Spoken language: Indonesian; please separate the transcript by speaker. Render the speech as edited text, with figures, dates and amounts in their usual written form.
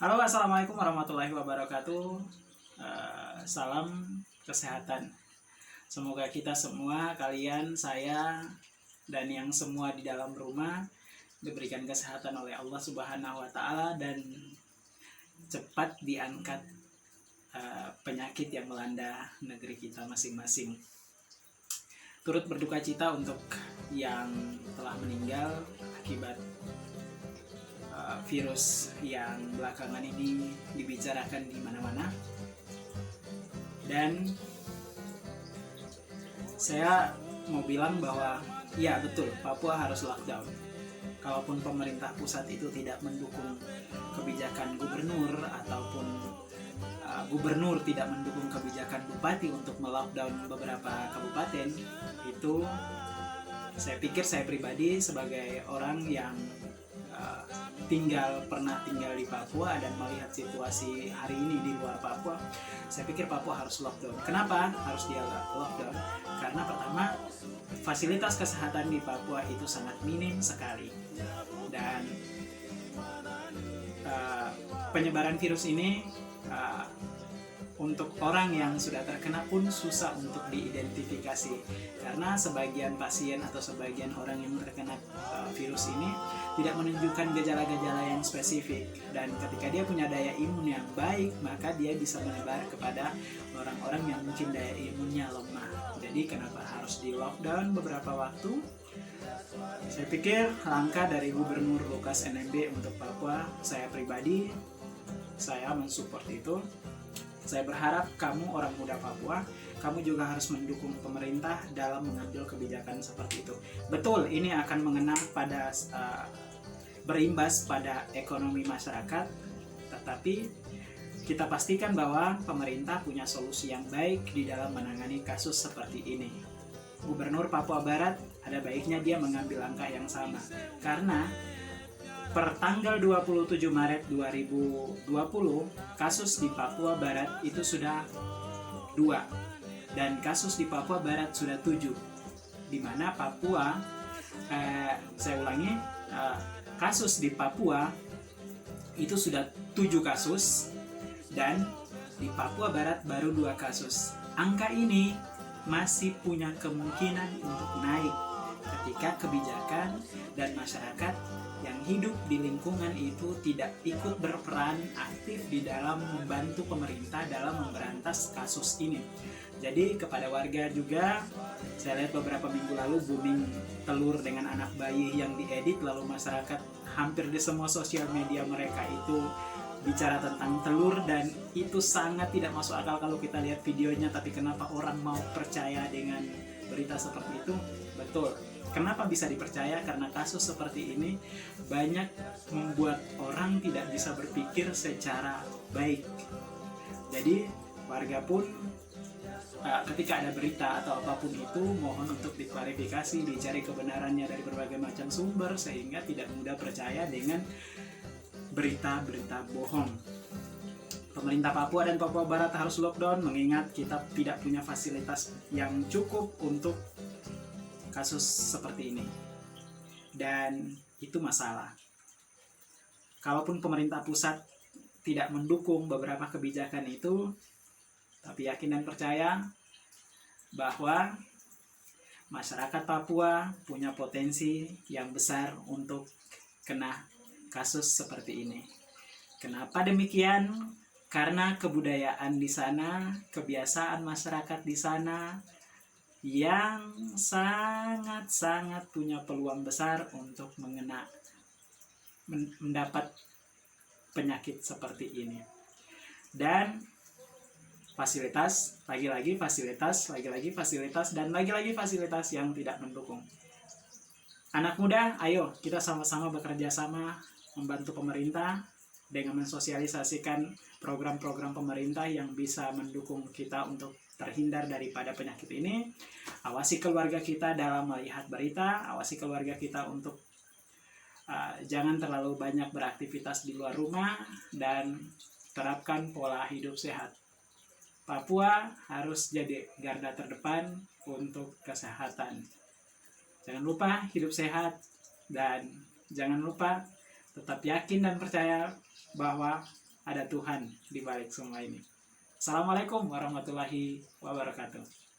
Speaker 1: Halo, assalamualaikum warahmatullahi wabarakatuh. Salam kesehatan. Semoga kita semua, kalian, saya, dan yang semua di dalam rumah diberikan kesehatan oleh Allah Subhanahu wa Ta'ala dan cepat diangkat penyakit yang melanda negeri kita masing-masing. Turut berduka cita untuk yang telah meninggal akibat virus yang belakangan ini dibicarakan di mana-mana. Dan saya mau bilang bahwa ya betul, Papua harus lockdown. Kalaupun pemerintah pusat itu tidak mendukung kebijakan gubernur ataupun gubernur tidak mendukung kebijakan bupati untuk melockdown beberapa kabupaten, itu saya pikir saya pribadi sebagai orang yang pernah tinggal di Papua dan melihat situasi hari ini di luar Papua, saya pikir Papua harus lockdown. Kenapa harus dia lockdown? Karena pertama, fasilitas kesehatan di Papua itu sangat minim sekali, dan penyebaran virus ini untuk orang yang sudah terkena pun susah untuk diidentifikasi, karena sebagian pasien atau sebagian orang yang terkena virus ini tidak menunjukkan gejala-gejala yang spesifik, dan ketika dia punya daya imun yang baik, maka dia bisa menyebar kepada orang-orang yang mungkin daya imunnya lemah. Jadi kenapa harus di lockdown beberapa waktu? Saya pikir langkah dari Gubernur Lukas NMB untuk Papua, saya pribadi, saya mensupport itu. Saya berharap kamu orang muda Papua, kamu juga harus mendukung pemerintah dalam mengambil kebijakan seperti itu. Betul, ini akan mengena pada berimbas pada ekonomi masyarakat, tetapi kita pastikan bahwa pemerintah punya solusi yang baik di dalam menangani kasus seperti ini. Gubernur Papua Barat ada baiknya dia mengambil langkah yang sama, karena per tanggal 27 Maret 2020, kasus di Papua Barat itu sudah 2, dan kasus di Papua Barat sudah 7, di mana Papua, saya ulangi, kasus di Papua itu sudah 7 kasus, dan di Papua Barat baru 2 kasus. Angka ini masih punya kemungkinan untuk naik ketika kebijakan dan masyarakat yang hidup di lingkungan itu tidak ikut berperan aktif di dalam membantu pemerintah dalam memberantas kasus ini. Jadi kepada warga juga, saya lihat beberapa minggu lalu booming telur dengan anak bayi yang diedit, lalu masyarakat hampir di semua sosial media mereka itu bicara tentang telur, dan itu sangat tidak masuk akal kalau kita lihat videonya. Tapi kenapa orang mau percaya dengan berita seperti itu? Betul, kenapa bisa dipercaya? Karena kasus seperti ini banyak membuat orang tidak bisa berpikir secara baik. Jadi warga pun ketika ada berita atau apapun itu, mohon untuk diklarifikasi, dicari kebenarannya dari berbagai macam sumber, sehingga tidak mudah percaya dengan berita-berita bohong. Pemerintah Papua dan Papua Barat harus lockdown, mengingat kita tidak punya fasilitas yang cukup untuk kasus seperti ini, dan itu masalah. Kalaupun pemerintah pusat tidak mendukung beberapa kebijakan itu, tapi yakin dan percaya bahwa masyarakat Papua punya potensi yang besar untuk kena kasus seperti ini. Kenapa demikian? Karena kebudayaan di sana, kebiasaan masyarakat di sana yang sangat-sangat punya peluang besar untuk mendapat penyakit seperti ini. Dan fasilitas, lagi-lagi fasilitas, dan lagi-lagi fasilitas yang tidak mendukung. Anak muda, ayo kita sama-sama bekerja sama membantu pemerintah dengan mensosialisasikan program-program pemerintah yang bisa mendukung kita untuk terhindar daripada penyakit ini. Awasi keluarga kita dalam melihat berita, awasi keluarga kita untuk jangan terlalu banyak beraktivitas di luar rumah, dan terapkan pola hidup sehat. Papua harus jadi garda terdepan untuk kesehatan. Jangan lupa hidup sehat, dan jangan lupa tetap yakin dan percaya bahwa ada Tuhan di balik semua ini. Assalamualaikum warahmatullahi wabarakatuh.